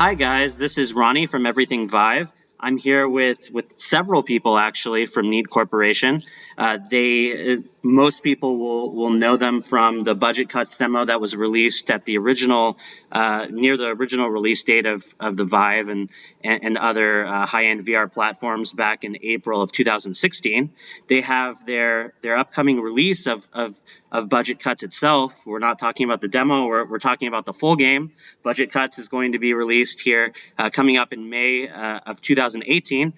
Hi guys, this is Ronnie from Everything Vive. I'm here with several people actually from Need Corporation. Most people will know them from the budget cuts demo that was released at the original near the original release date of the Vive and other high-end VR platforms back in April of 2016. They have their upcoming release of budget cuts itself. We're not talking about the demo, we're talking about the full game. Budget cuts is going to be released here coming up in May of 2018.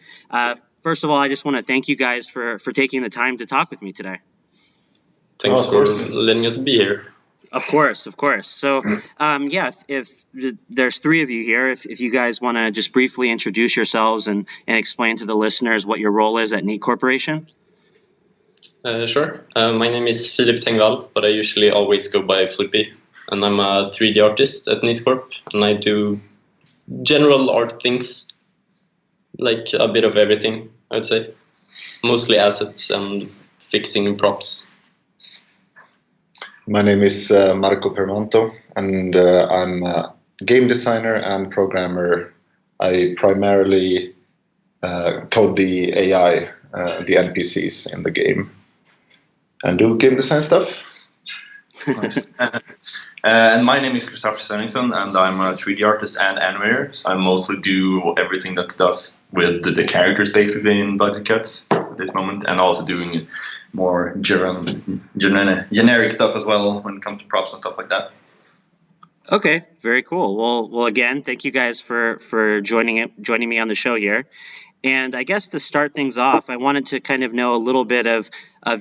First of all, I just want to thank you guys for taking the time to talk with me today. Thanks for letting us be here. Of course. So, if there's three of you here, if you guys want to just briefly introduce yourselves and explain to the listeners what your role is at Neat Corporation. Sure. My name is Philip Tengvall, but I usually always go by Flippy. And I'm a 3D artist at Neat Corp, and I do general art things, like a bit of everything, I would say. Mostly assets and fixing props. My name is Marco Permanto, and I'm a game designer and programmer. I primarily code the AI, the NPCs in the game, and do game design stuff. Nice. And my name is Kristoffer Svenningsson, and I'm a 3D artist and animator. So I mostly do everything that does with the characters basically in budget cuts at this moment, and also doing more generic stuff as well when it comes to props and stuff like that. Okay, very cool. Well, again, thank you guys for joining me on the show here. And I guess to start things off, I wanted to kind of know a little bit of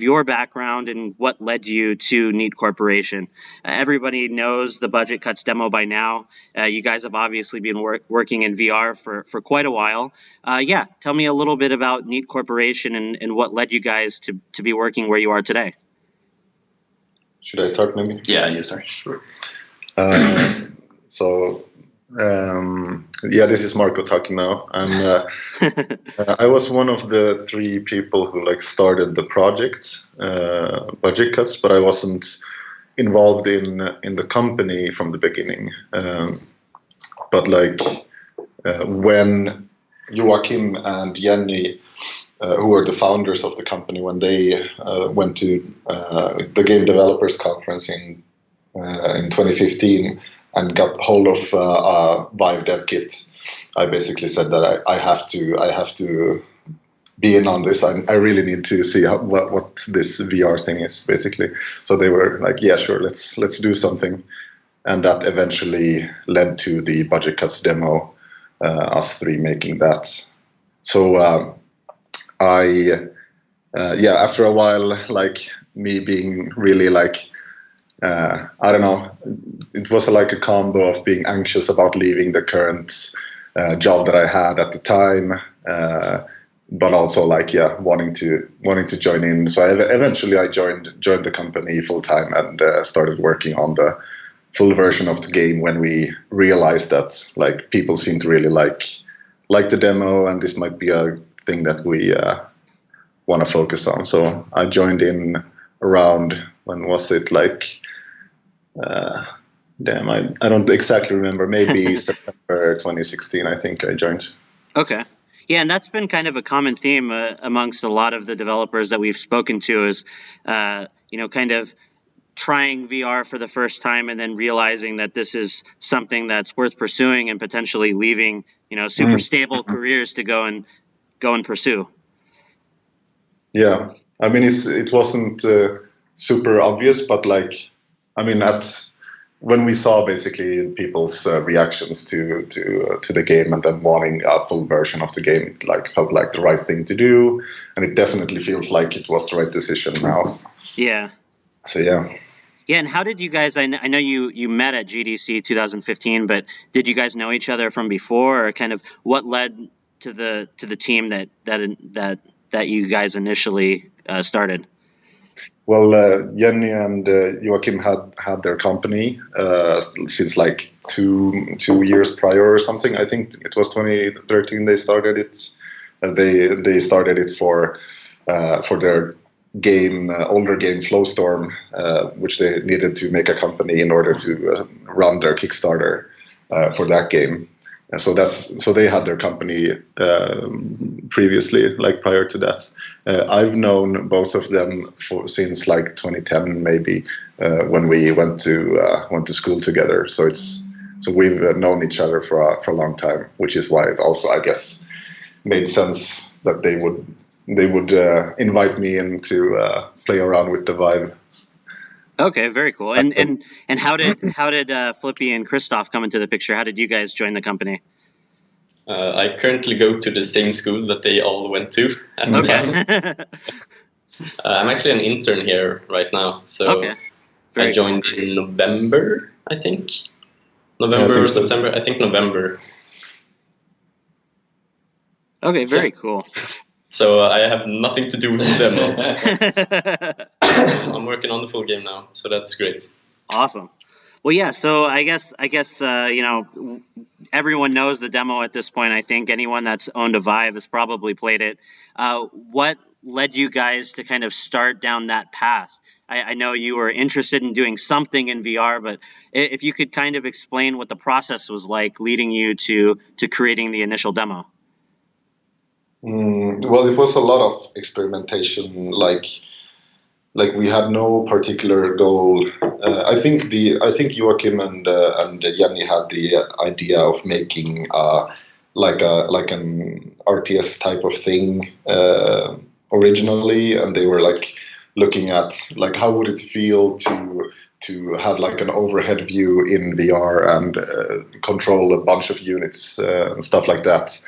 your background and what led you to Neat Corporation. Everybody knows the budget cuts demo by now. You guys have obviously been working in VR for quite a while. Tell me a little bit about Neat Corporation and what led you guys to be working where you are today. Should I start maybe? Yeah, you start. Sure. This is Marco talking now. I was one of the three people who started the project, budget cuts, but I wasn't involved in the company from the beginning. When Joachim and Jenny, who are the founders of the company, when they went to the Game Developers Conference in 2015 and got hold of Vive Dev Kit, I basically said that I have to be in on this. I really need to see what this VR thing is, basically. So they were like, yeah, sure, let's do something. And that eventually led to the budget cuts demo, us three making that. So after a while, me being really I don't know, it was like a combo of being anxious about leaving the current job that I had at the time, but also wanting to join in. So eventually I joined the company full time and started working on the full version of the game when we realized that people seem to really like the demo, and this might be a thing that we want to focus on. So I joined in around, when was it, I don't exactly remember, maybe September 2016 I think I joined. Okay. Yeah, and that's been kind of a common theme amongst a lot of the developers that we've spoken to is, kind of trying VR for the first time and then realizing that this is something that's worth pursuing and potentially leaving, super stable careers to go and pursue. Yeah, I mean, it wasn't super obvious, but when we saw basically people's reactions to the game and then wanting a full version of the game, it felt like the right thing to do, and it definitely feels like it was the right decision now. Yeah. So yeah. Yeah, and how did you guys? I know you met at GDC 2015, but did you guys know each other from before, or kind of what led to the team that you guys initially started? Well, Jenny and Joachim had their company since 2 years prior or something. I think it was 2013 they started it. They started it for their game, older game Flowstorm, which they needed to make a company in order to run their Kickstarter for that game. And so they had their company previously, like prior to that. I've known both of them since like 2010, maybe, when we went to school together. So we've known each other for a long time, which is why it also, I guess, made sense that they would invite me in to play around with the Vive. Okay, very cool. And how did Flippy and Christoph come into the picture? How did you guys join the company? I currently go to the same school that they all went to at the time. I'm actually an intern here right now, so I joined in November, I think. November or September? I think November. Okay, very cool. So I have nothing to do with the demo. I'm working on the full game now, so that's great. Awesome. Well, yeah. So I guess you know, everyone knows the demo at this point. I think anyone that's owned a Vive has probably played it. What led you guys to kind of start down that path? I know you were interested in doing something in VR, but if you could kind of explain what the process was like leading you to creating the initial demo. Well, it was a lot of experimentation. Like we had no particular goal. I think Joachim and Jenny had the idea of making like an RTS type of thing originally, and they were like looking at like how would it feel to have like an overhead view in VR and control a bunch of units and stuff like that.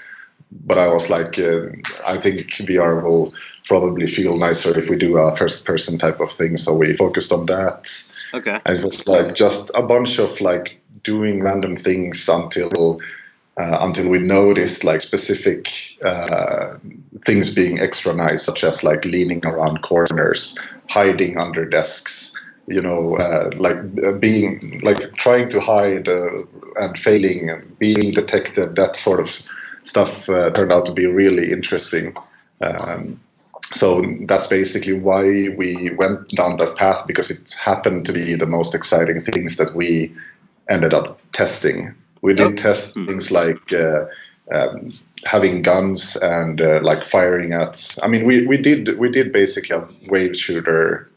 But I was like, I think VR will probably feel nicer if we do a first-person type of thing. So we focused on that. Okay. And it was like just a bunch of like doing random things until we noticed like specific things being extra nice, such as like leaning around corners, hiding under desks. You know, being like trying to hide and failing and being detected. That sort of stuff turned out to be really interesting. So that's basically why we went down that path, because it happened to be the most exciting things that we ended up testing. We did test things like having guns and like firing at. I mean, we did basically a wave shooter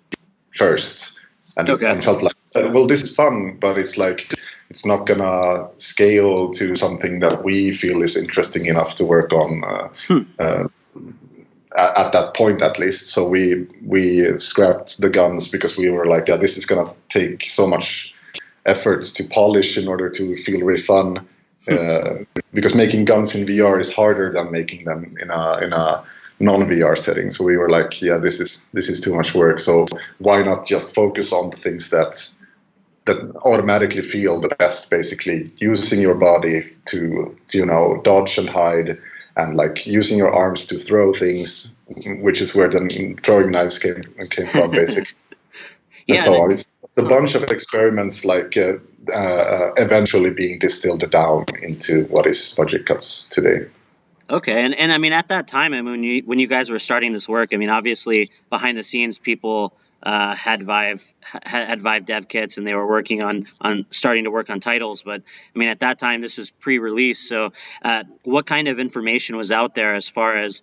first, and it felt like, well, this is fun, but it's like it's not gonna scale to something that we feel is interesting enough to work on at that point, at least. So we scrapped the guns because we were like, yeah, this is gonna take so much effort to polish in order to feel really fun. Because making guns in VR is harder than making them in a non-VR setting. So we were like, yeah, this is too much work. So why not just focus on the things that automatically feel the best, basically using your body to, you know, dodge and hide, and like using your arms to throw things, which is where the throwing knives came from, basically. And so on. It's a bunch of experiments, like eventually being distilled down into what is Budget Cuts today. Okay, and I mean, at that time, I mean, when you guys were starting this work, I mean, obviously behind the scenes, people had Vive dev kits, and they were working on starting to work on titles. But I mean, at that time, this was pre-release. So, what kind of information was out there as far as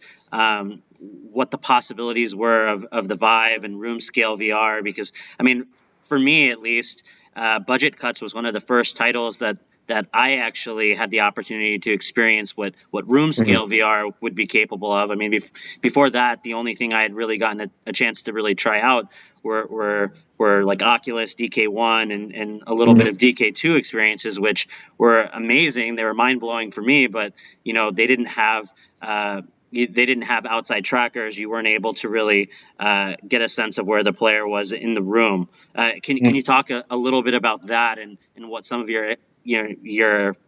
what the possibilities were of the Vive and room scale VR? Because I mean, for me at least, Budget Cuts was one of the first titles that I actually had the opportunity to experience what room scale VR would be capable of. I mean, before that, the only thing I had really gotten a chance to really try out were like Oculus, DK1, and a little bit of DK2 experiences, which were amazing. They were mind blowing for me, but you know, they didn't have outside trackers. You weren't able to really get a sense of where the player was in the room. Can you talk a little bit about that and what some of your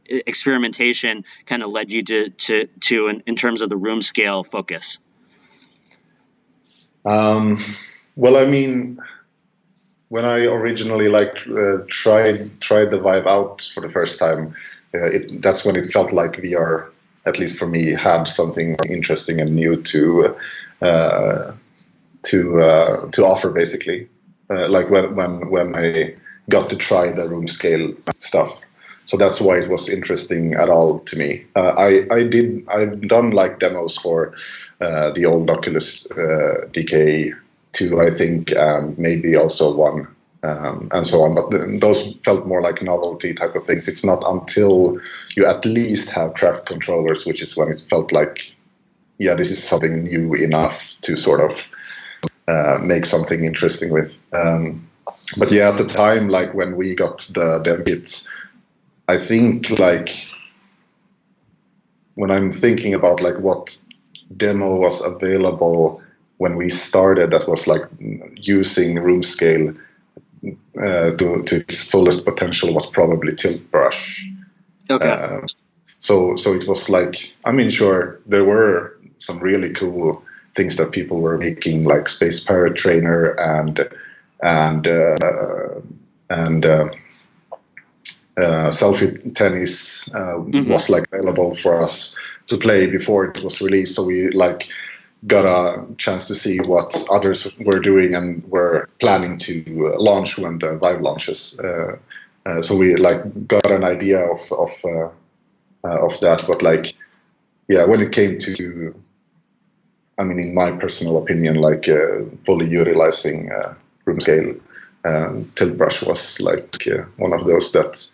experimentation kind of led you to in terms of the room scale focus? Well, I mean, when I originally tried the Vive out for the first time, that's when it felt like VR, at least for me, had something interesting and new to offer, basically. Like when I got to try the room scale stuff. So that's why it was interesting at all to me. I've done like demos for the old Oculus DK2, I think, and maybe also one, and so on. But those felt more like novelty type of things. It's not until you at least have tracked controllers, which is when it felt like, yeah, this is something new enough to sort of make something interesting with. But yeah, at the time, like when we got the dev kit, I think like when I'm thinking about like what demo was available when we started, that was like using room scale to its fullest potential was probably Tilt Brush. Okay. So it was like, I mean, sure, there were some really cool things that people were making, like Space Parrot Trainer and Selfie Tennis was like available for us to play before it was released. So we like got a chance to see what others were doing and were planning to launch when the Vive launches. So we like got an idea of that. But like, yeah, when it came to, I mean, in my personal opinion, like fully utilizing room scale, Tilt Brush was like one of those that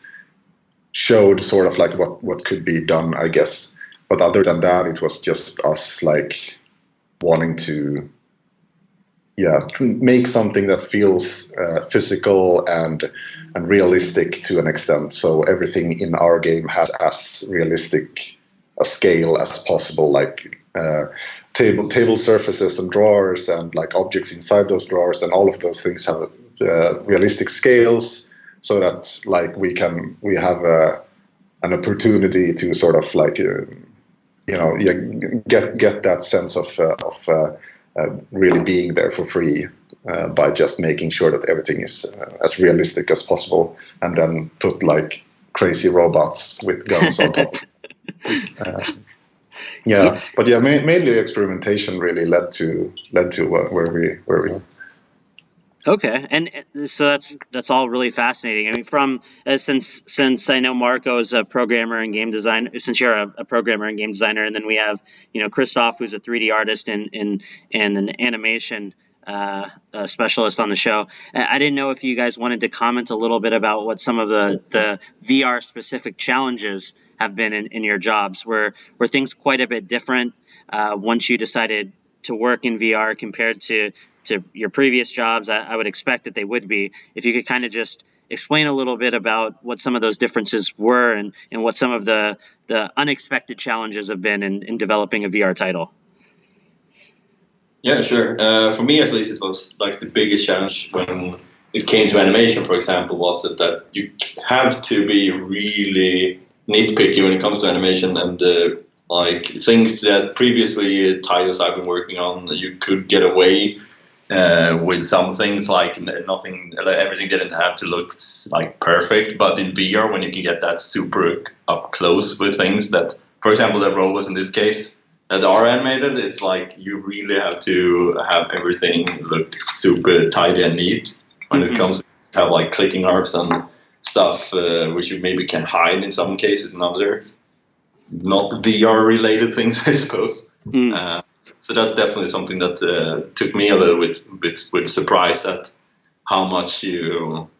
showed sort of like what could be done, I guess. But other than that, it was just us like wanting to, yeah, to make something that feels physical and realistic to an extent. So everything in our game has as realistic a scale as possible, like table surfaces and drawers and like objects inside those drawers, and all of those things have realistic scales, so that like we have an opportunity to sort of like get that sense of really being there for free by just making sure that everything is as realistic as possible, and then put like crazy robots with guns on top. Yeah, but yeah, mainly experimentation really led to where we. Okay, and so that's all really fascinating. I mean, from since I know Marco is a programmer and game designer, since you're a programmer and game designer, and then we have Christoph, who's a 3D artist and an animation specialist on the show. I didn't know if you guys wanted to comment a little bit about what some of the VR specific challenges have been in your jobs. Were things quite a bit different once you decided to work in VR compared to your previous jobs? I would expect that they would be. If you could kind of just explain a little bit about what some of those differences were and what some of the unexpected challenges have been in developing a VR title. Yeah, sure. For me, at least, it was like the biggest challenge when it came to animation, for example, was that you have to be really nitpicky when it comes to animation, and like things that previously titles I've been working on, you could get away with some things, like everything didn't have to look like perfect. But in VR, when you can get that super up close with things that, for example, the robots in this case that are animated, it's like you really have to have everything look super tidy and neat. When it comes to have like clicking arcs and stuff, which you maybe can hide in some cases, in other not VR related things, I suppose. So that's definitely something that took me a little bit with surprise, that how much you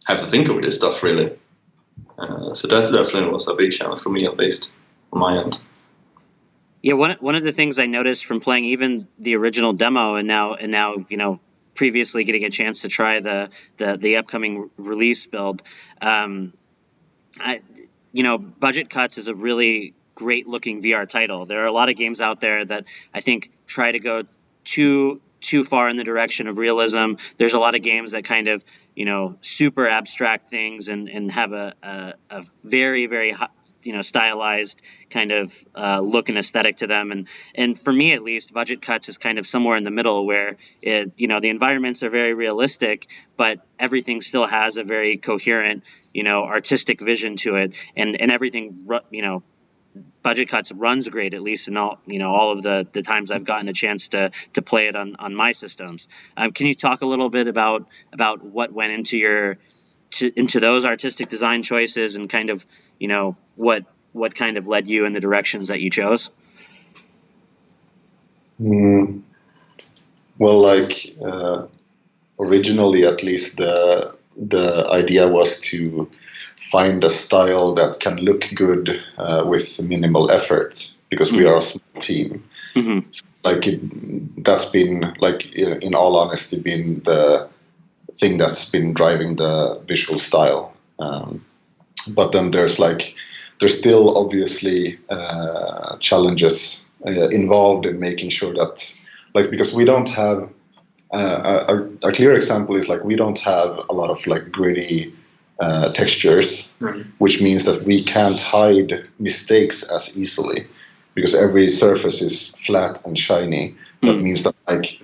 have to think over this stuff, really. So that definitely was a big challenge for me, at least on my end. Yeah, one of the things I noticed from playing even the original demo and now previously getting a chance to try the upcoming release build, Budget Cuts is a really great looking VR title. There are a lot of games out there that I think try to go too far in the direction of realism. There's a lot of games that kind of super abstract things and have a very, very stylized kind of look and aesthetic to them, and for me at least, Budget Cuts is kind of somewhere in the middle, where the environments are very realistic, but everything still has a very coherent artistic vision to it, and everything Budget Cuts runs great, at least in all of the times I've gotten a chance to play it on my systems. Can you talk a little bit about what went into into those artistic design choices and kind of, what kind of led you in the directions that you chose? Well, like originally, at least the idea was to find a style that can look good with minimal effort, because we are a small team. So, like that's been, like, in all honesty, been the thing that's been driving the visual style. But then there's still obviously challenges involved in making sure that, like, because we don't have a clear example is, like, we don't have a lot of like gritty textures, which means that we can't hide mistakes as easily, because every surface is flat and shiny. That means that, like,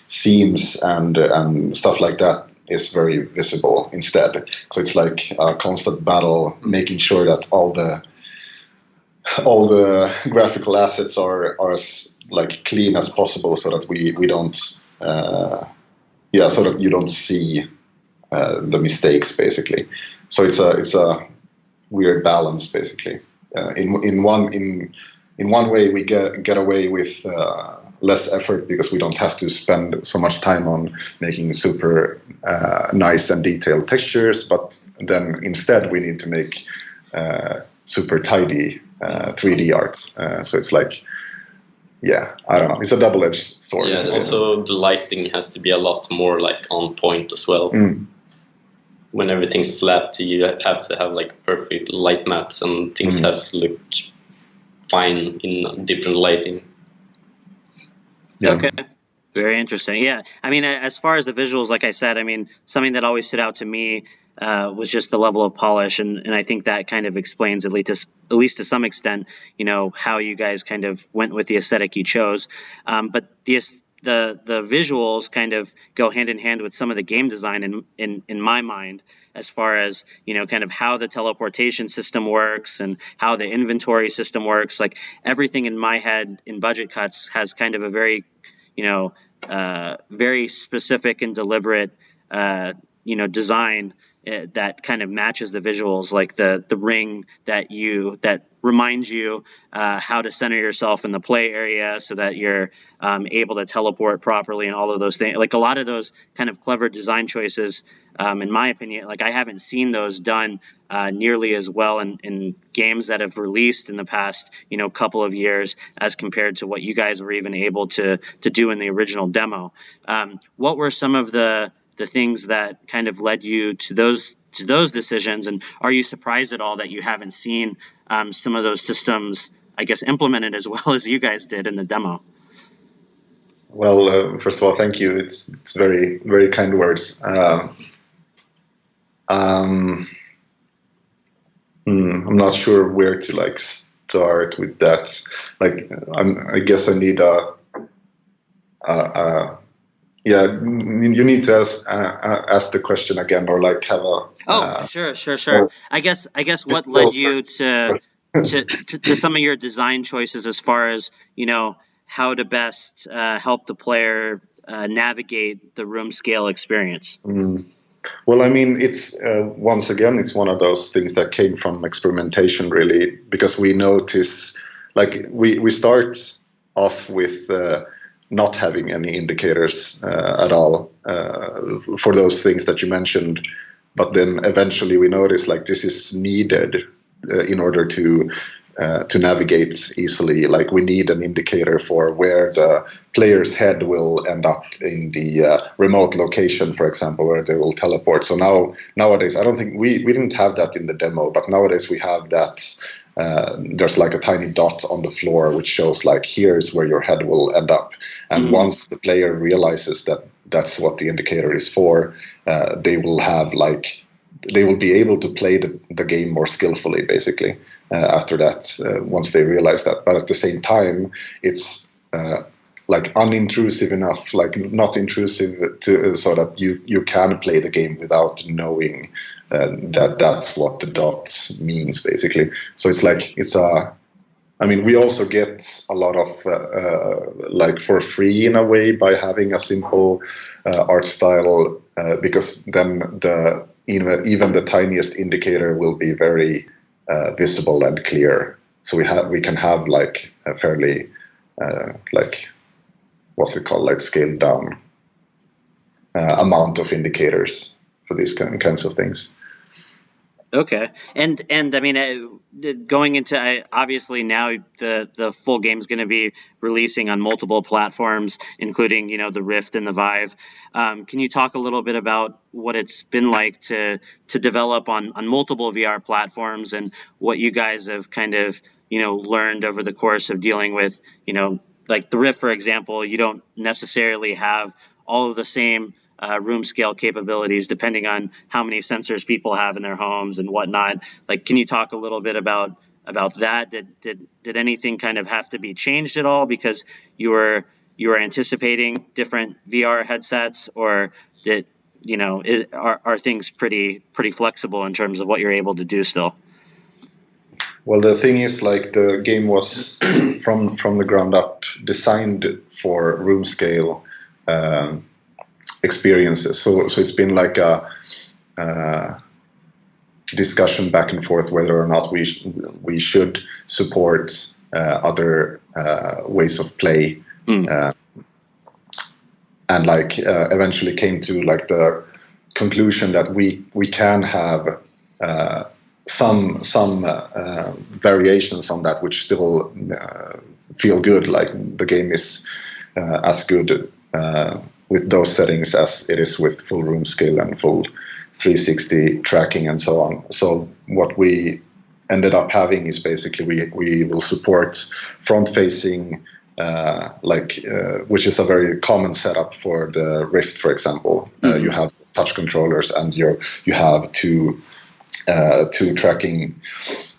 seams and stuff like that is very visible instead. So it's like a constant battle making sure that all the graphical assets are as, like, clean as possible, so that we don't so that you don't see the mistakes, basically. So it's a weird balance, basically. In one way we get away with less effort, because we don't have to spend so much time on making super nice and detailed textures, but then instead we need to make super tidy 3D art. So it's like, I don't know. It's a double-edged sword. Yeah, and also the lighting has to be a lot more, like, on point as well. When everything's flat, you have to have, like, perfect light maps, and things have to look fine in different lighting. Yeah. Okay. Very interesting. Yeah. I mean, as far as the visuals, like I said, I mean, something that always stood out to me was just the level of polish, and I think that kind of explains, at least to some extent, how you guys kind of went with the aesthetic you chose. But the visuals kind of go hand in hand with some of the game design in my mind, as far as, kind of how the teleportation system works and how the inventory system works. Like, everything in my head in Budget Cuts has kind of a very, very specific and deliberate, design that kind of matches the visuals, like the ring that reminds you how to center yourself in the play area so that you're able to teleport properly, and all of those things. Like, a lot of those kind of clever design choices, in my opinion, like, I haven't seen those done nearly as well in games that have released in the past, couple of years, as compared to what you guys were even able to do in the original demo. What were some of the things that kind of led you to those decisions, and are you surprised at all that you haven't seen some of those systems, I guess, implemented as well as you guys did in the demo? Well, first of all, thank you. It's very, very kind words. I'm not sure where to, like, start with that. Like, I guess I need you need to ask the question again, or, like, have a. Sure. I guess what led you to some of your design choices, as far as, how to best help the player navigate the room scale experience? Well, I mean, it's once again, it's one of those things that came from experimentation, really, because we notice, like, we start off with not having any indicators at all for those things that you mentioned, but then eventually we notice, like, this is needed in order to navigate easily. Like, we need an indicator for where the player's head will end up in the remote location, for example, where they will teleport. So nowadays, I don't think we didn't have that in the demo, but nowadays we have that. There's, like, a tiny dot on the floor which shows, like, here's where your head will end up. And once the player realizes that that's what the indicator is for, they will have, like, they will be able to play the game more skillfully, basically, after that, once they realize that. But at the same time, it's like, unintrusive enough, like, not intrusive so that you can play the game without knowing that that's what the dot means, basically. So it's like, I mean, we also get a lot of like, for free, in a way, by having a simple art style, because then even the tiniest indicator will be very visible and clear. So we can have like a fairly like what's it called, like scaled down amount of indicators for these kinds of things. Okay, and I mean, going into obviously now the full game's going to be releasing on multiple platforms, including the Rift and the Vive. Can you talk a little bit about what it's been like to develop on multiple VR platforms, and what you guys have kind of learned over the course of dealing with like the Rift, for example? You don't necessarily have all of the same room scale capabilities depending on how many sensors people have in their homes and whatnot. Like, can you talk a little bit about that? Did anything kind of have to be changed at all because you were anticipating different VR headsets, or that are things pretty flexible in terms of what you're able to do still? Well, the thing is, like, the game was from the ground up designed for room scale experiences. So it's been like a discussion back and forth whether or not we should support other ways of play, and like eventually came to like the conclusion that we can have some variations on that which still feel good. Like the game is as good with those settings as it is with full room scale and full 360 tracking and so on. So what we ended up having is basically we will support front-facing, which is a very common setup for the Rift, for example. You have touch controllers and you have two tracking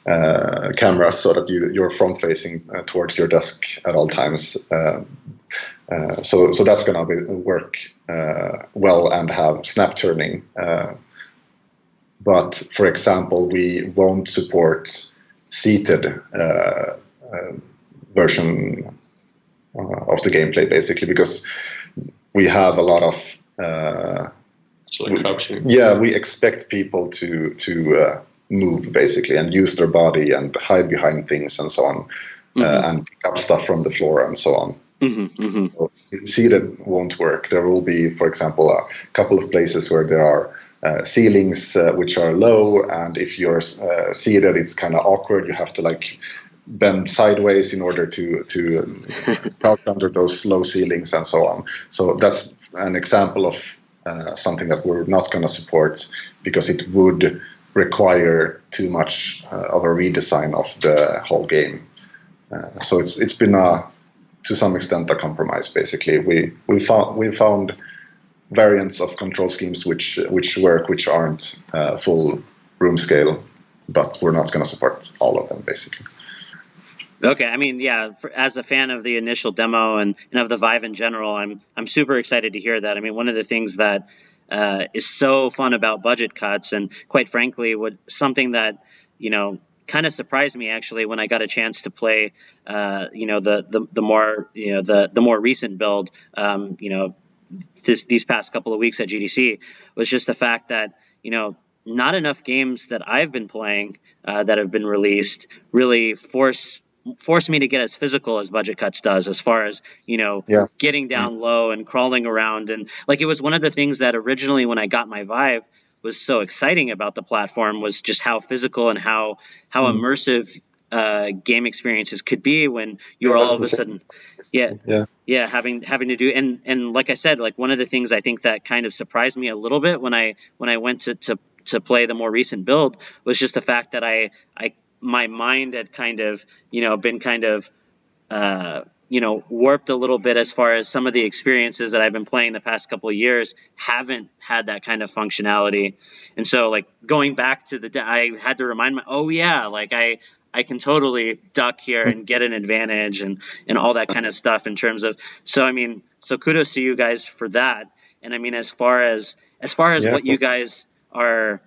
cameras so that you're front-facing towards your desk at all times. So that's going to work well and have snap turning. But for example, we won't support seated version of the gameplay, basically, because we have a lot of we expect people to move basically and use their body and hide behind things and so on, and pick up stuff from the floor and so on. So seated won't work. There will be, for example, a couple of places where there are ceilings which are low, and if you're seated, it's kind of awkward. You have to like bend sideways in order to crouch under those low ceilings and so on. So that's an example of something that we're not going to support because it would require too much of a redesign of the whole game. So it's been to some extent a compromise. Basically, we found variants of control schemes which work, which aren't full room scale, but we're not going to support all of them, basically. Okay, I mean, yeah, as a fan of the initial demo and of the Vive in general, I'm super excited to hear that. I mean, one of the things that is so fun about budget cuts, and quite frankly, something that kind of surprised me actually when I got a chance to play, the more recent build, these past couple of weeks at GDC, was just the fact that not enough games that I've been playing that have been released really force me to get as physical as Budget Cuts does, as far as getting down low and crawling around. And like, it was one of the things that originally when I got my Vive was so exciting about the platform, was just how physical and how immersive game experiences could be when you're all of a sudden having to do, and like I said, like one of the things I think that kind of surprised me a little bit when I went to play the more recent build was just the fact that my mind had kind of been kind of warped a little bit, as far as some of the experiences that I've been playing the past couple of years haven't had that kind of functionality. And so like going back to I had to remind like I can totally duck here and get an advantage and all that kind of stuff in terms of, so kudos to you guys for that. And I mean, as far as what you guys are,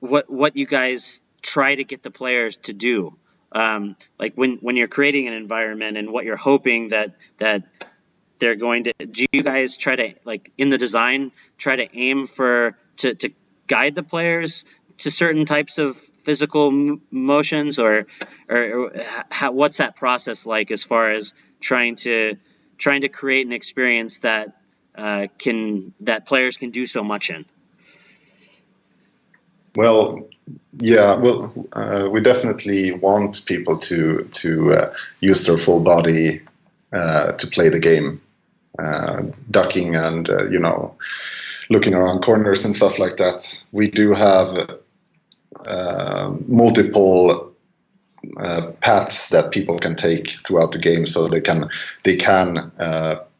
what you guys try to get the players to do, like when you're creating an environment and what you're hoping that do you guys try to, like, in the design, try to aim to guide the players to certain types of physical motions, or what's that process like as far as trying to create an experience that players can do so much in? Well, yeah. Well, we definitely want people to use their full body to play the game, ducking and looking around corners and stuff like that. We do have multiple paths that people can take throughout the game, so they can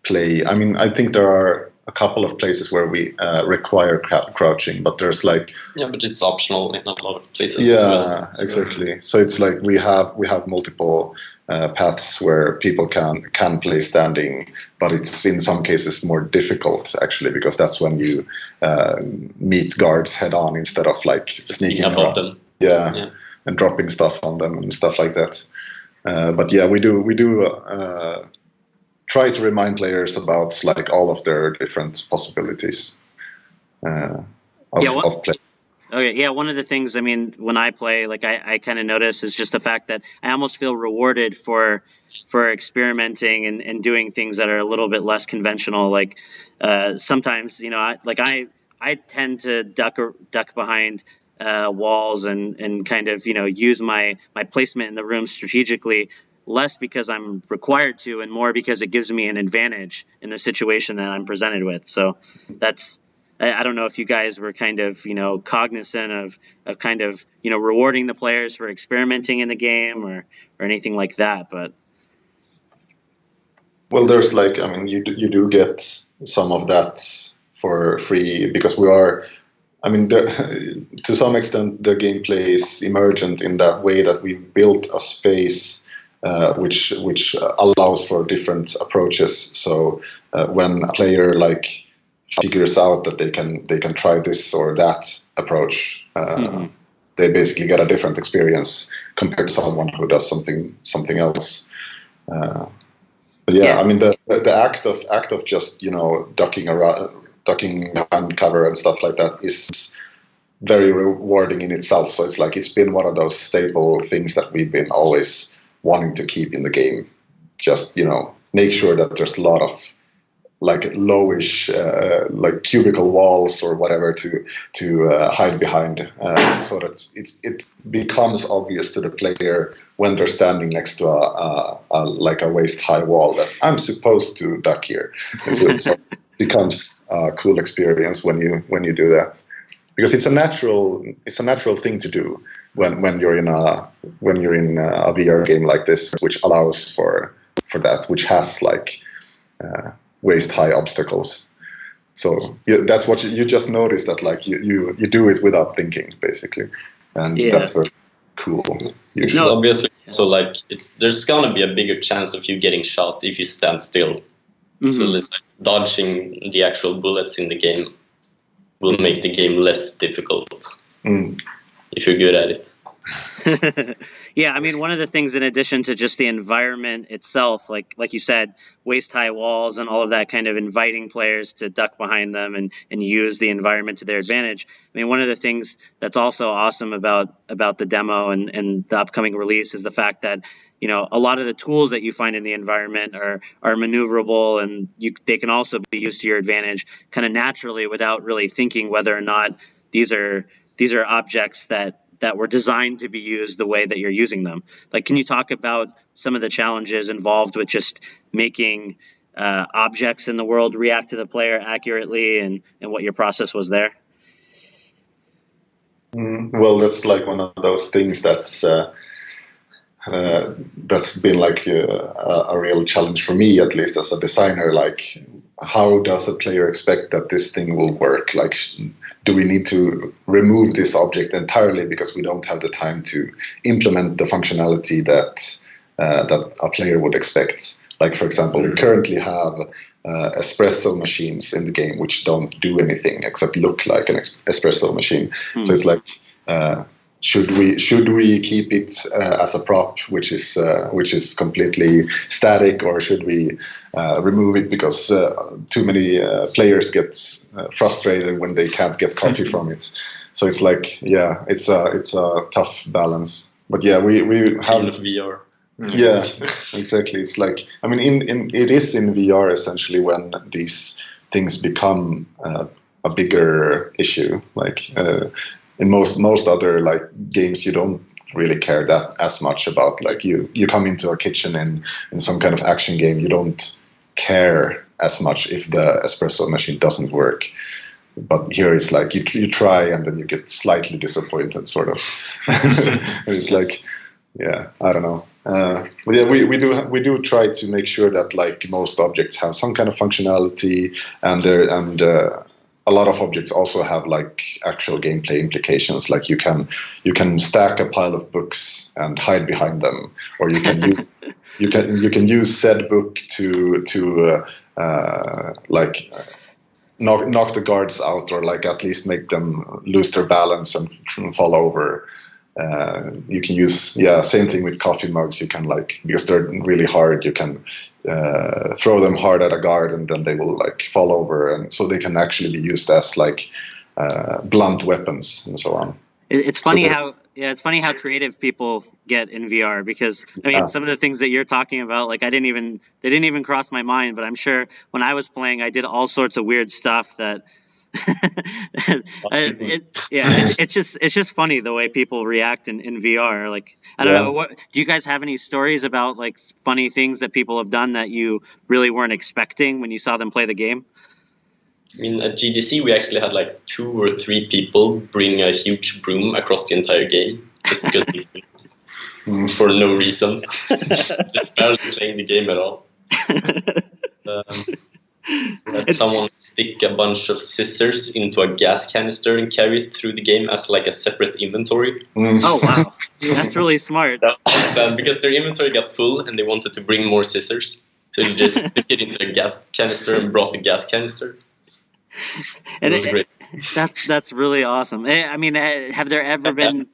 play. I mean, I think there are a couple of places where we require crouching, but there's like but it's optional in a lot of places. Yeah, as well, so. Exactly. So it's like we have multiple paths where people can play standing, but it's in some cases more difficult actually, because that's when you meet guards head on instead of like sneaking above around. them. Yeah, and dropping stuff on them and stuff like that. But yeah, we do try to remind players about like all of their different possibilities of play. Okay, yeah, one of the things, I mean, when I play, like I kind of notice is just the fact that I almost feel rewarded for experimenting and doing things that are a little bit less conventional. Like sometimes, I tend to duck behind walls and kind of, use my placement in the room strategically, less because I'm required to and more because it gives me an advantage in the situation that I'm presented with. So I don't know if you guys were kind of, cognizant of kind of, rewarding the players for experimenting in the game or anything like that. But well, there's like, I mean, you do get some of that for free, because we are, I mean, to some extent, the gameplay is emergent in that way that we built a space which allows for different approaches. So when a player like figures out that they can try this or that approach, they basically get a different experience compared to someone who does something else. But yeah, I mean the act of just ducking behind cover and stuff like that is very rewarding in itself. So it's been one of those staple things that we've been always wanting to keep in the game. Just make sure that there's a lot of like lowish like cubicle walls or whatever to hide behind, so that it becomes obvious to the player when they're standing next to a waist high wall that I'm supposed to duck here. And so it becomes a cool experience when you do that, because it's a natural thing to do when you're in a VR game like this, which allows for that, which has like waist-high obstacles. So that's what you just notice, that like you do it without thinking, basically, and that's very cool. It's obviously so like there's gonna be a bigger chance of you getting shot if you stand still. So it's like dodging the actual bullets in the game will make the game less difficult if you're good at it. Yeah, I mean, one of the things, in addition to just the environment itself, like you said, waist-high walls and all of that, kind of inviting players to duck behind them and use the environment to their advantage. I mean, one of the things that's also awesome about the demo and the upcoming release is the fact that a lot of the tools that you find in the environment are maneuverable, and they can also be used to your advantage kind of naturally without really thinking whether or not these are objects that were designed to be used the way that you're using them. Like, can you talk about some of the challenges involved with just making objects in the world react to the player accurately, and what your process was there? Well, that's like one of those things that's been like a real challenge for me, at least as a designer. Like, how does a player expect that this thing will work? Like, do we need to remove this object entirely because we don't have the time to implement the functionality that a player would expect? Like, for example, we currently have espresso machines in the game which don't do anything except look like an espresso machine. So it's like should we keep it as a prop, which is completely static, or should we remove it because too many players get frustrated when they can't get coffee from it? So it's like, yeah, it's a tough balance. But yeah, we have VR. Yeah, exactly. It's like, I mean, it is in VR essentially when these things become a bigger issue. Like in most other like games, you don't really care that as much about, like, you come into a kitchen in some kind of action game, you don't care as much if the espresso machine doesn't work. But here it's like you try and then you get slightly disappointed, sort of. And it's like, yeah, I don't know. But yeah, we do try to make sure that like most objects have some kind of functionality, and a lot of objects also have like actual gameplay implications. Like you can stack a pile of books and hide behind them, or you can use you can use said book to like knock the guards out, or like at least make them lose their balance and fall over. You can use, yeah, same thing with coffee mugs. You can, like, because they're really hard, you can throw them hard at a guard and then they will like fall over, and so they can actually be used as like blunt weapons and so on. It's funny it's funny how creative people get in VR, because I mean, some of the things that you're talking about, like, they didn't even cross my mind, but I'm sure when I was playing, I did all sorts of weird stuff that it's just funny the way people react in VR. Like, I don't know, do you guys have any stories about like funny things that people have done that you really weren't expecting when you saw them play the game? I mean, at GDC, we actually had like 2 or 3 people bring a huge broom across the entire game just because for no reason, just barely playing the game at all. Let someone stick a bunch of scissors into a gas canister and carry it through the game as like a separate inventory. Oh wow, that's really smart. That was planned because their inventory got full and they wanted to bring more scissors, so they just took it into a gas canister and brought the gas canister. And it was great. That's really awesome. I mean, have there ever been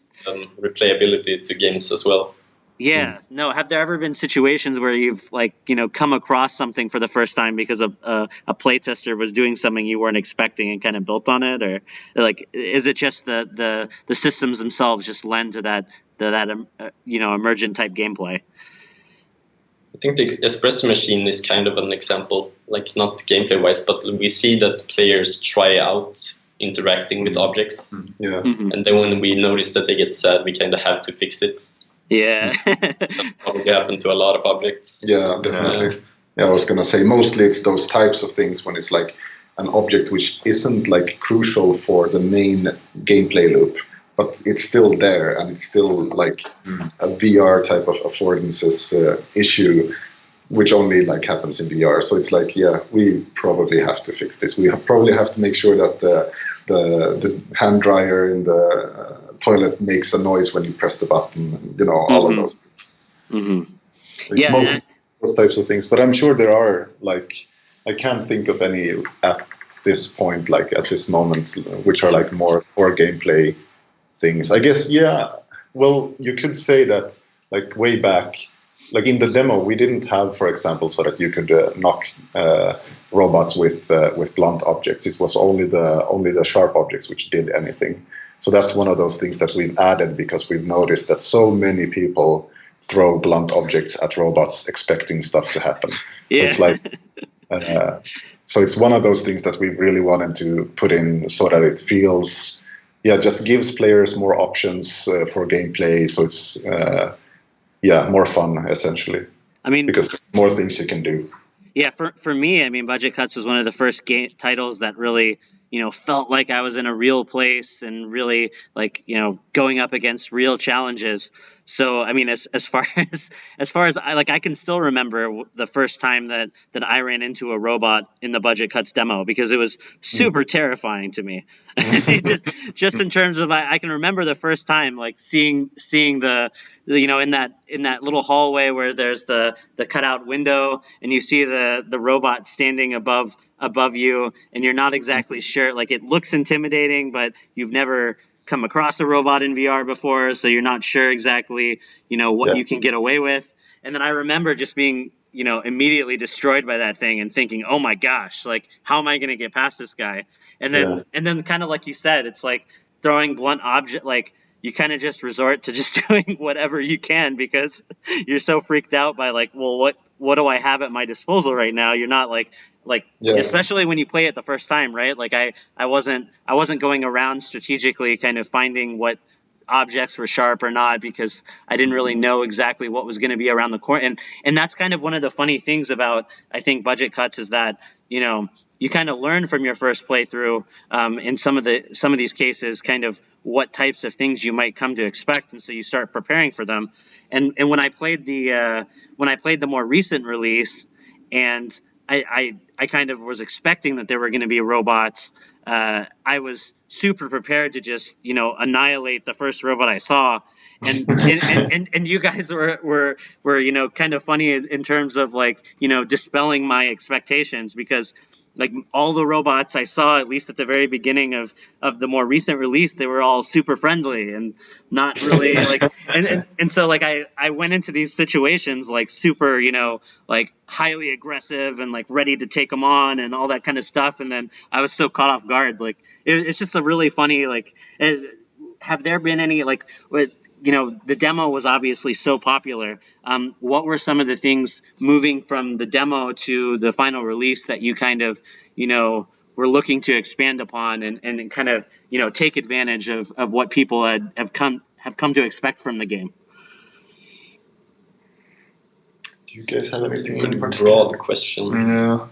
replayability to games as well? Yeah, no. Have there ever been situations where you've, like, come across something for the first time because a playtester was doing something you weren't expecting and kind of built on it, or like, is it just the systems themselves just lend to that emergent type gameplay? I think the espresso machine is kind of an example, like not gameplay wise, but we see that players try out interacting with objects. Yeah. Mm-hmm. And then when we notice that they get sad, we kind of have to fix it. Yeah. That probably happened to a lot of objects. Yeah, definitely. Yeah, I was gonna say mostly it's those types of things when it's like an object which isn't like crucial for the main gameplay loop, but it's still there and it's still like a VR type of affordances issue, which only like happens in VR. So it's like, yeah, we probably have to fix this. We probably have to make sure that the hand dryer in the toilet makes a noise when you press the button. All of those things. Mm-hmm. It's mostly those types of things. But I'm sure there are, like, I can't think of any at this point, like at this moment, which are like more core gameplay things. I guess, yeah. Well, you could say that, like, way back, like in the demo, we didn't have, for example, so that you could knock robots with blunt objects. It was only the sharp objects which did anything. So that's one of those things that we've added because we've noticed that so many people throw blunt objects at robots expecting stuff to happen. Yeah. So it's like, so it's one of those things that we really wanted to put in so that it feels, just gives players more options for gameplay. So it's, more fun, essentially. I mean, because there's more things you can do. Yeah, for me, I mean, Budget Cuts was one of the first titles that really, felt like I was in a real place and really, like, going up against real challenges. So, I mean, as far as I can still remember the first time that I ran into a robot in the Budget Cuts demo, because it was super terrifying to me. just in terms of, I can remember the first time, like, seeing the in that little hallway where there's the cutout window and you see the robot standing above you, and you're not exactly sure, like, it looks intimidating, but you've never come across a robot in VR before, so you're not sure exactly, what you can get away with. And then I remember just being, immediately destroyed by that thing and thinking, oh my gosh, like, how am I going to get past this guy? And then kind of like you said, it's like throwing blunt object, like you kind of just resort to just doing whatever you can because you're so freaked out by like, well, what do I have at my disposal right now? You're not like especially when you play it the first time, right? Like I wasn't going around strategically kind of finding what objects were sharp or not because I didn't really know exactly what was going to be around the corner. And that's kind of one of the funny things about, I think, budget cuts is that, you kind of learn from your first playthrough in some of these cases kind of what types of things you might come to expect, and so you start preparing for them. And when I played the more recent release, and I kind of was expecting that there were going to be robots. I was super prepared to just annihilate the first robot I saw, and you guys were kind of funny in terms of like dispelling my expectations because like all the robots I saw, at least at the very beginning of the more recent release, they were all super friendly and not really like, and so like I went into these situations like super, like highly aggressive and like ready to take them on and all that kind of stuff. And then I was so caught off guard. Like it's just a really funny, like, have there been any like, the demo was obviously so popular. What were some of the things moving from the demo to the final release that you kind of, were looking to expand upon and kind of, take advantage of what people have come to expect from the game? Do you guys have anything? Pretty broad question.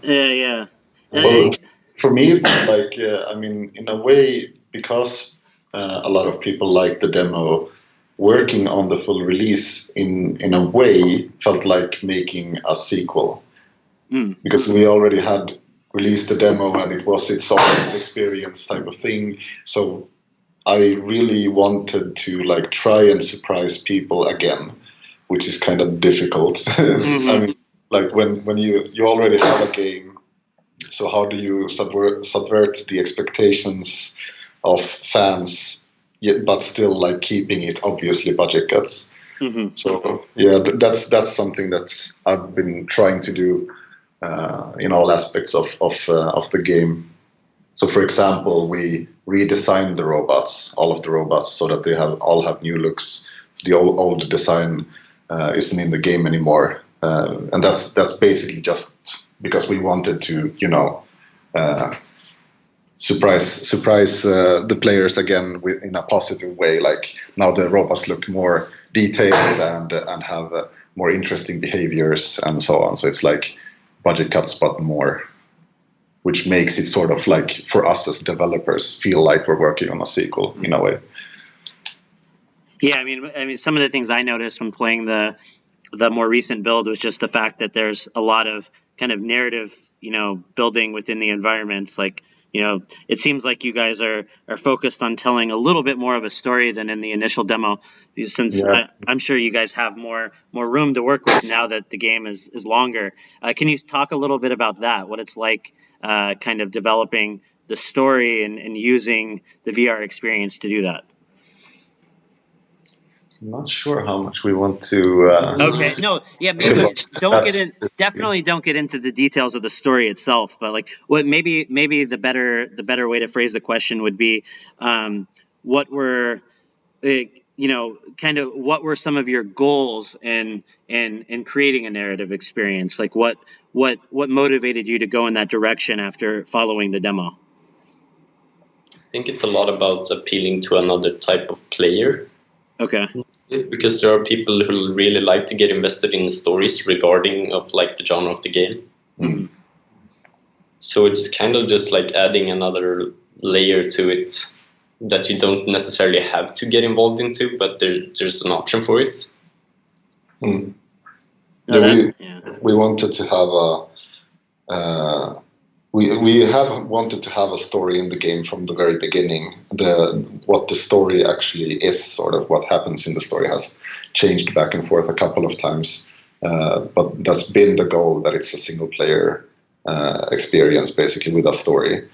Yeah. Well, for me, like, I mean, in a way, because a lot of people like the demo, working on the full release in a way felt like making a sequel because we already had released the demo and it was its own experience type of thing. So I really wanted to like try and surprise people again, which is kind of difficult. I mean, like when you already have a game, so how do you subvert the expectations of fans? But still, like keeping it obviously budget cuts. So yeah, that's something that I've been trying to do in all aspects of the game. So, for example, we redesigned the robots, all of the robots, so that they all have new looks. The old design isn't in the game anymore, and that's basically just because we wanted to, surprise the players again in a positive way. Like now the robots look more detailed and have more interesting behaviors and so on. So it's like budget cuts but more, which makes it sort of like for us as developers feel like we're working on a sequel in a way. Yeah, I mean some of the things I noticed when playing the more recent build was just the fact that there's a lot of kind of narrative, building within the environments. Like, it seems like you guys are focused on telling a little bit more of a story than in the initial demo, since I'm sure you guys have more room to work with now that the game is longer. Can you talk a little bit about that, what it's like kind of developing the story and using the VR experience to do that? I'm not sure how much we want to. Okay, no, yeah, maybe definitely don't get into the details of the story itself, but like, what maybe the better way to phrase the question would be, what were, kind of what were some of your goals in creating a narrative experience? Like, what motivated you to go in that direction after following the demo? I think it's a lot about appealing to another type of player. Okay. Because there are people who really like to get invested in stories regarding of like the genre of the game. So it's kind of just like adding another layer to it that you don't necessarily have to get involved into, but there's an option for it. We wanted to have we have wanted to have a story in the game from the very beginning. What the story actually is, sort of what happens in the story, has changed back and forth a couple of times, but that's been the goal, that it's a single player experience basically with a story.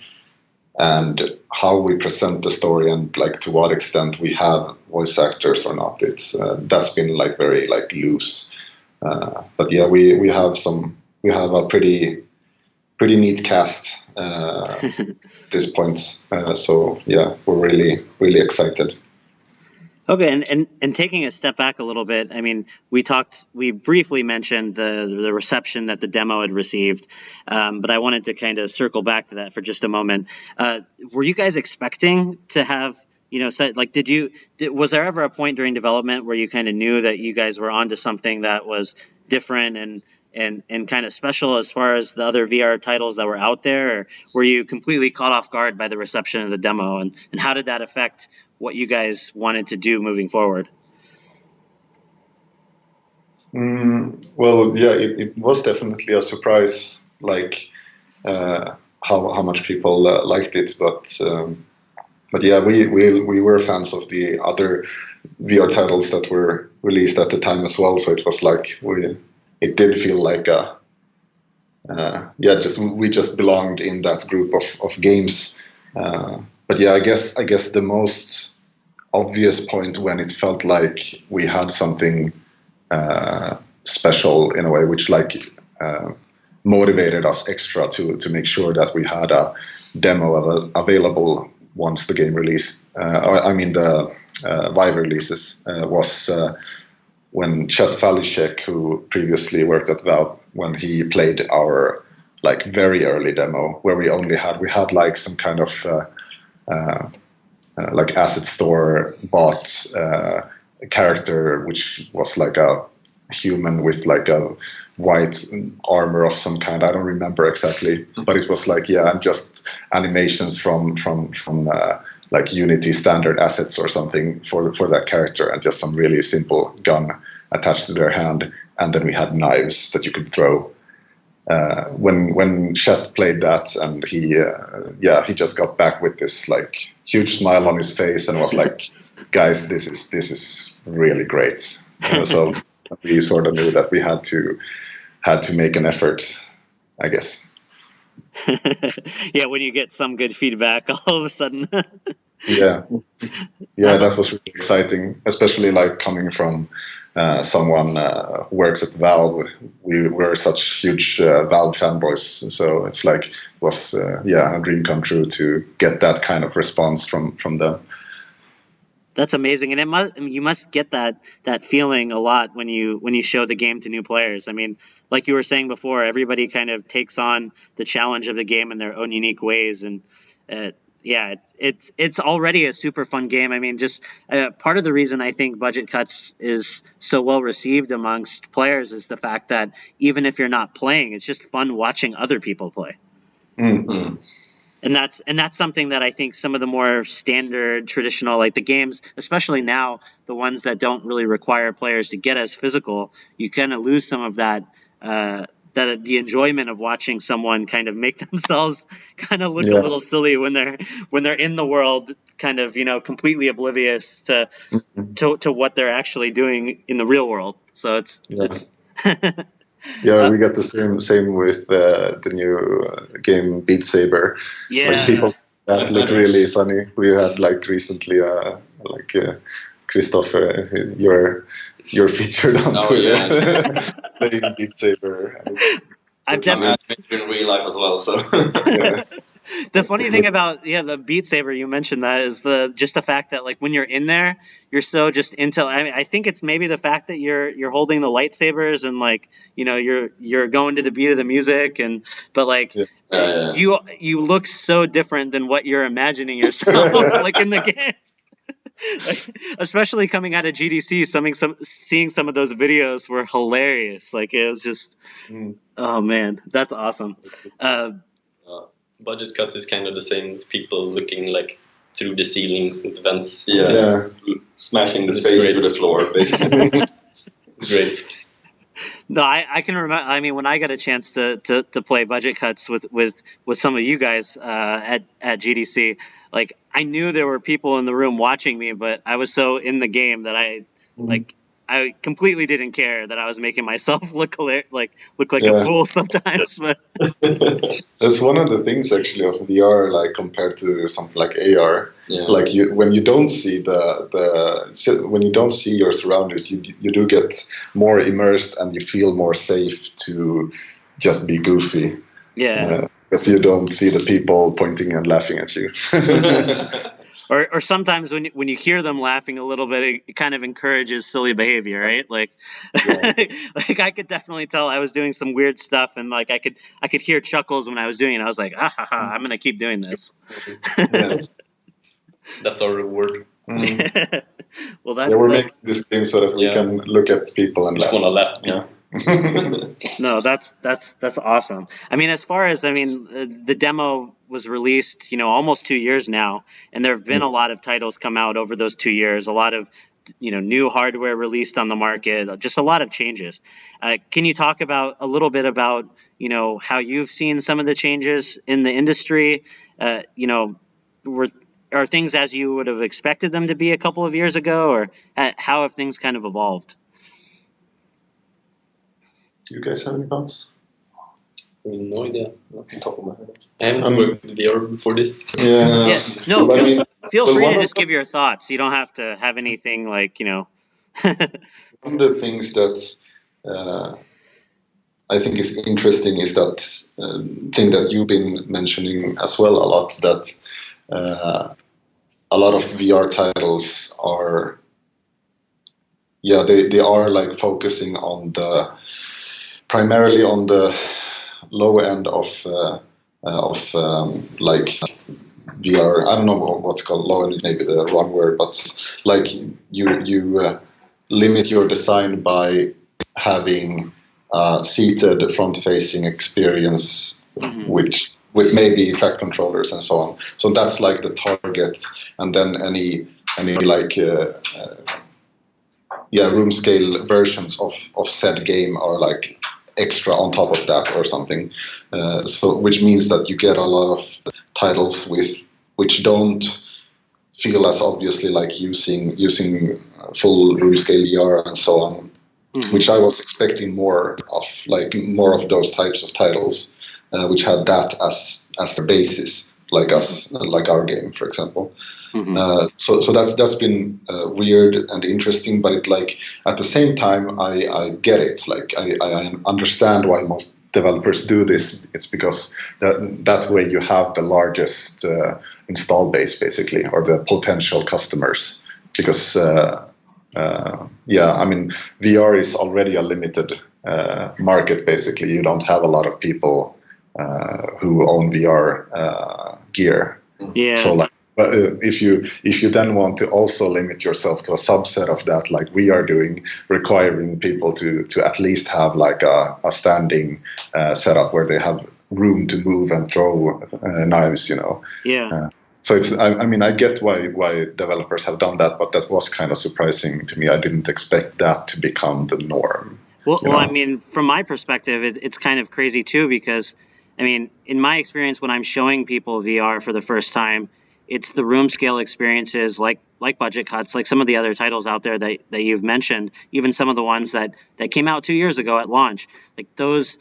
and how we present the story and like to what extent we have voice actors or not. It's that's been like very like loose, but yeah, we have a pretty neat cast at this point. So yeah, we're really excited. Okay, and taking a step back a little bit, I mean, we briefly mentioned the reception that the demo had received, but I wanted to kind of circle back to that for just a moment. Were you guys expecting to have, like, was there ever a point during development where you kind of knew that you guys were onto something that was different and kind of special as far as the other VR titles that were out there, or were you completely caught off guard by the reception of the demo, and how did that affect what you guys wanted to do moving forward? Well, yeah, it was definitely a surprise, like how much people liked it, but yeah, we were fans of the other VR titles that were released at the time as well. So it was like it did feel like we just belonged in that group of games. But yeah, I guess the most obvious point when it felt like we had something special in a way, which like motivated us extra to make sure that we had a demo available once the game released. I mean the Vive releases was when Chet Falishek, who previously worked at Valve, when he played our like very early demo where we had like some kind of like asset store bought character, which was like a human with like a white armor of some kind. I don't remember exactly, but it was like and just animations from like Unity standard assets or something for that character, and just some really simple gun attached to their hand, and then we had knives that you could throw. When Chet played that, and he just got back with this like huge smile on his face and was like, "Guys, this is really great." So we sort of knew that we had to make an effort, I guess. Yeah, when you get some good feedback, all of a sudden. Yeah, that was really exciting, especially like coming from someone who works at Valve. We were such huge Valve fanboys, so it's like it was a dream come true to get that kind of response from them. That's amazing, and you must get that feeling a lot when you show the game to new players. I mean, like you were saying before, everybody kind of takes on the challenge of the game in their own unique ways, and it's already a super fun game. I mean, just part of the reason I think Budget Cuts is so well received amongst players is the fact that even if you're not playing, it's just fun watching other people play. Mm-hmm. And that's something that I think some of the more standard, traditional, like the games, especially now, the ones that don't really require players to get as physical, you kind of lose some of that the enjoyment of watching someone kind of make themselves kind of look a little silly when they're in the world, kind of completely oblivious to what they're actually doing in the real world. So it's yeah, we got the same with the new game Beat Saber. Yeah, like people that looked really funny. We had like recently Christopher, you're featured on Twitter playing Beat Saber. I've definitely in real life as well. So the funny thing about the Beat Saber, you mentioned that, is just the fact that like when you're in there, you're so just into. I mean, I think it's maybe the fact that you're holding the lightsabers and like you're going to the beat of the music, but like you look so different than what you're imagining yourself like in the game. Like, especially coming out of GDC, seeing some of those videos were hilarious. Like it was just, oh man, that's awesome. Budget Cuts is kind of the same. People looking like through the ceiling with vents. Smashing the face to the floor, basically. It's great. No, I can remember. I mean, when I got a chance to play Budget Cuts with some of you guys at GDC, like I knew there were people in the room watching me, but I was so in the game that I I completely didn't care that I was making myself look like a Yeah. fool sometimes. But That's one of the things actually of VR, like compared to something like AR. Yeah. Like when you don't see when you don't see your surroundings, you do get more immersed and you feel more safe to just be goofy. yeah. Because you don't see the people pointing and laughing at you. Or sometimes when you hear them laughing a little bit, it kind of encourages silly behavior, right? Like, Yeah. like I could definitely tell I was doing some weird stuff, and like I could hear chuckles when I was doing it. I was like, ah, ha, ha, I'm gonna keep doing this. Yeah. That's our reward. Mm. Well, Yeah, we're that's making this game so that we Yeah. can look at people and Just laugh. want to laugh. Yeah. no, that's awesome. I mean, as far as the demo was released, almost 2 years now, and there have been a lot of titles come out over those 2 years. A lot of new hardware released on the market, just a lot of changes. Can you talk about a little bit about how you've seen some of the changes in the industry? Were Are things as you would have expected them to be a couple of years ago, or how have things kind of evolved? Do you guys have any thoughts? No idea off the top of my head. I haven't worked with VR before this. Yeah. Yeah, no, Well, I mean, feel well, free one to of just give your thoughts. You don't have to have anything like. One of the things that I think is interesting is that thing that you've been mentioning as well a lot, that a lot of VR titles are, yeah, they are like focusing on primarily on the low end of like VR. I don't know what's called low end is maybe the wrong word, but like you limit your design by having seated front-facing experience, which with maybe track controllers and so on. So that's like the target, and then any like room scale versions of said game are like extra on top of that or something. So which means that you get a lot of titles which don't feel as obviously like using full room scale VR and so on, which I was expecting more of those types of titles, which had that as the basis, like our game, for example. So that's been weird and interesting, but it like at the same time I get it. Like I understand why most developers do this. It's because that way you have the largest install base basically, or the potential customers. Because I mean VR is already a limited market basically. You don't have a lot of people who own VR gear. Yeah. So like. But if you then want to also limit yourself to a subset of that, like we are doing, requiring people to at least have like a standing setup where they have room to move and throw knives, Yeah. So it's I mean I get why developers have done that, but that was kind of surprising to me. I didn't expect that to become the norm. Well, I mean, from my perspective, it's kind of crazy too, because I mean, in my experience, when I'm showing people VR for the first time, it's the room scale experiences like Budget Cuts, like some of the other titles out there that you've mentioned, even some of the ones that came out 2 years ago at launch, like those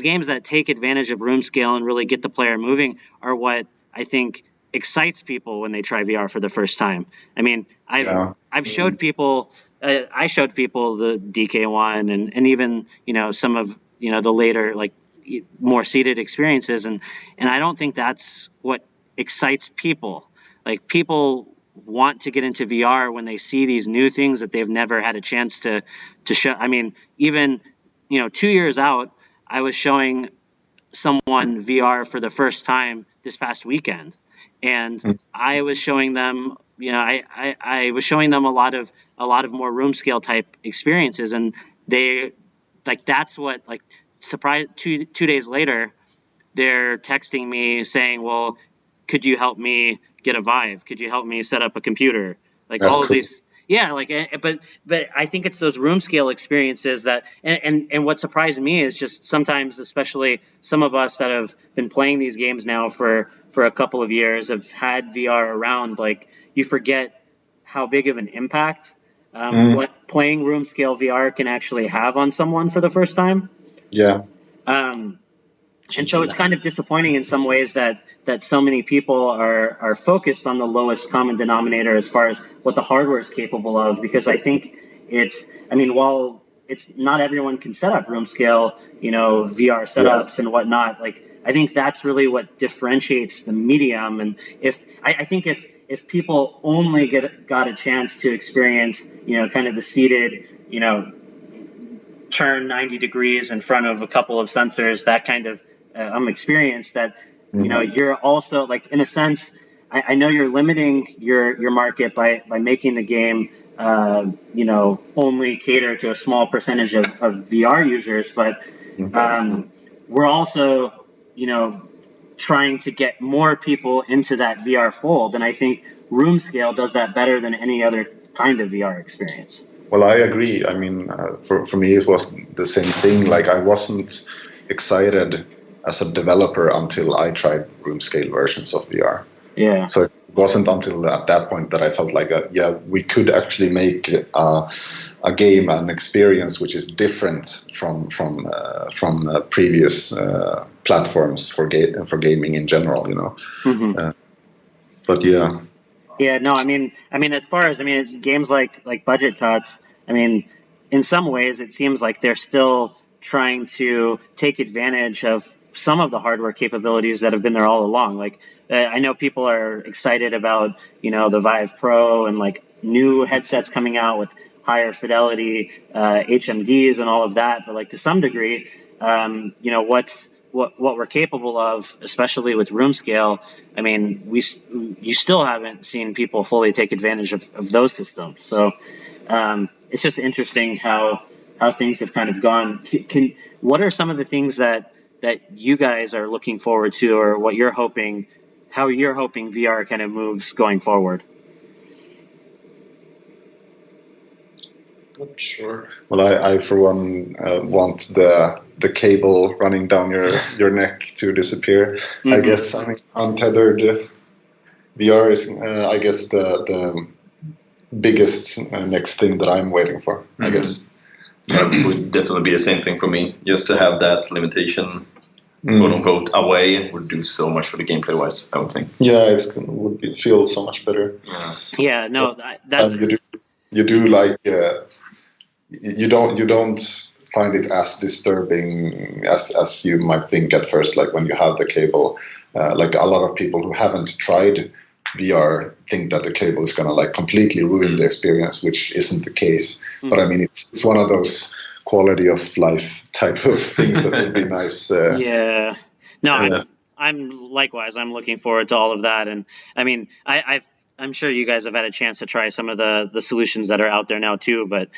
games that take advantage of room scale and really get the player moving are what I think excites people when they try VR for the first time. I mean, I've showed people. I showed people the DK1 and even some of the later like more seated experiences, and I don't think that's what excites people. Like people want to get into VR when they see these new things that they've never had a chance to show. I mean, even 2 years out, I was showing someone VR for the first time this past weekend, and I was showing them, I was showing them a lot of more room scale type experiences, and they like that's what like surprise 2 days later they're texting me saying, well, could you help me get a Vive? Could you help me set up a computer? Like That's all of cool. these. Yeah, like, but I think it's those room scale experiences that, and what surprised me is just sometimes, especially some of us that have been playing these games now for a couple of years, have had VR around, like you forget how big of an impact what playing room scale VR can actually have on someone for the first time. Yeah. And so it's kind of disappointing in some ways that so many people are focused on the lowest common denominator as far as what the hardware is capable of, because I think while it's not everyone can set up room scale, VR setups and whatnot, like I think that's really what differentiates the medium. And I think if people only got a chance to experience, kind of the seated, turn 90 degrees in front of a couple of sensors, that kind of experience, that you're also, like, in a sense, I know you're limiting your market by making the game only cater to a small percentage of VR users, but we're also trying to get more people into that VR fold, and I think room scale does that better than any other kind of VR experience. Well, I agree. I mean, for me, it was the same thing. Like, I wasn't excited as a developer until I tried room scale versions of VR. Yeah. So it wasn't until at that point that I felt like, we could actually make a game, an experience which is different from previous platforms for gaming in general. Mm-hmm. But yeah. Yeah, no, I mean, as far as games like Budget Cuts, in some ways it seems like they're still trying to take advantage of some of the hardware capabilities that have been there all along. Like, I know people are excited about the Vive Pro and like new headsets coming out with higher fidelity HMDs and all of that, but like to some degree, what we're capable of, especially with room scale, you still haven't seen people fully take advantage of those systems. So it's just interesting how things have kind of gone. What are some of the things that you guys are looking forward to, or what you're hoping, how you're hoping VR kind of moves going forward? Not sure. Well, I for one want the cable running down your neck to disappear. Mm-hmm. I guess untethered VR is I guess the biggest next thing that I'm waiting for. Mm-hmm. I guess that would definitely be the same thing for me. Just to have that limitation, quote unquote, away would do so much for the gameplay wise, I would think. Yeah, it would feel so much better. Yeah. No, that's you do like. You don't find it as disturbing as you might think at first, like when you have the cable. Like a lot of people who haven't tried VR think that the cable is gonna like completely ruin the experience, which isn't the case. But it's one of those quality of life type of things that would be nice. Yeah. No, I'm likewise. I'm looking forward to all of that, and I'm sure you guys have had a chance to try some of the solutions that are out there now too. But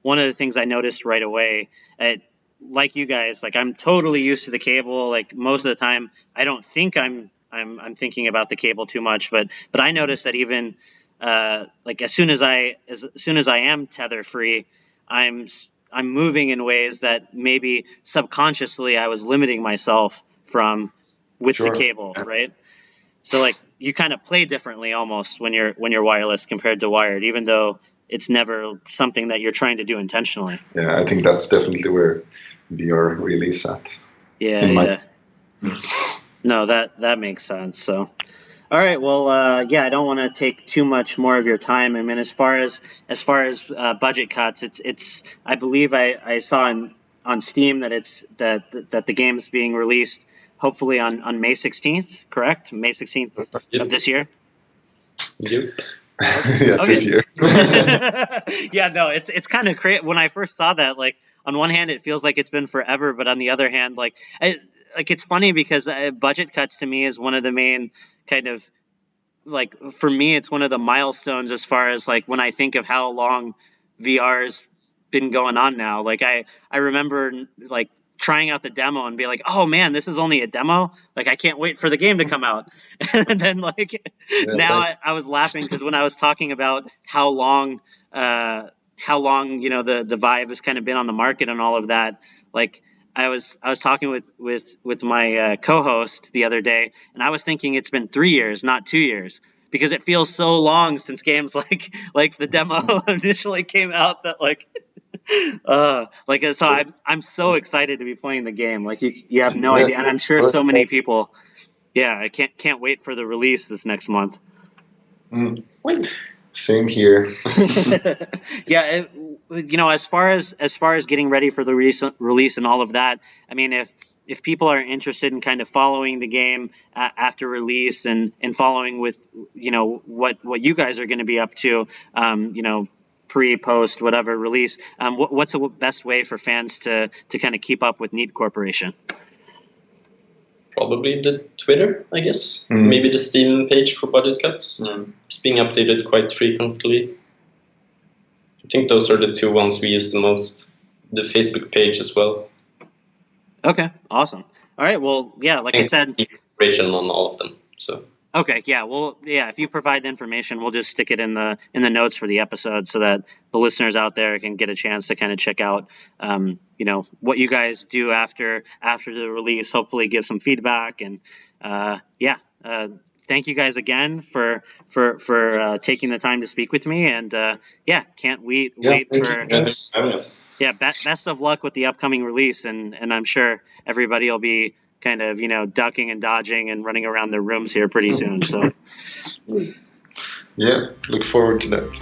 one of the things I noticed right away, like you guys, like I'm totally used to the cable. Like most of the time, I don't think I'm thinking about the cable too much. But I noticed that even like as soon as I am tether free, I'm moving in ways that maybe subconsciously I was limiting myself from with the cable, right? So like you kind of play differently almost when you're wireless compared to wired, even though it's never something that you're trying to do intentionally. Yeah, I think that's definitely where VR really is at. Yeah. No, that makes sense. So, all right. Well, I don't want to take too much more of your time. As far as Budget Cuts, it's I believe I saw on Steam that that the game is being released hopefully on May 16th, correct? May 16th of this year? Yep. Yeah, this year. Yeah, no, it's kind of crazy. When I first saw that, like, on one hand, it feels like it's been forever, but on the other hand, it's funny because Budget Cuts to me is one of the main kind of, like, for me, it's one of the milestones as far as, like, when I think of how long VR's been going on now. Like, I remember, like, trying out the demo and be like, oh man, this is only a demo. Like, I can't wait for the game to come out. And then I was laughing because when I was talking about how long the Vive has kind of been on the market and all of that, like I was talking with my co-host the other day, and I was thinking it's been 3 years, not 2 years. because it feels so long since games like the demo initially came out that so I'm so excited to be playing the game. Like you have no idea, and I'm sure so many people. Yeah, I can't wait for the release this next month. Same here. Yeah, as far as getting ready for the release and all of that, I mean, if people are interested in kind of following the game after release and following with what you guys are going to be up to, pre, post, whatever release, what's the best way for fans to kind of keep up with Neat Corporation? Probably the Twitter, I guess. Maybe the Steam page for budget cuts. It's being updated quite frequently. I think those are the two ones we use the most. The Facebook page as well. Okay, awesome. All right, well, yeah, like I said, information on all of them. So. Okay, yeah, well, yeah, if you provide the information, we'll just stick it in the notes for the episode so that the listeners out there can get a chance to kind of check out, what you guys do after the release. Hopefully, give some feedback, and thank you guys again for taking the time to speak with me, and can't wait for best of luck with the upcoming release, and I'm sure everybody will be kind of ducking and dodging and running around their rooms here pretty soon. So yeah, look forward to that.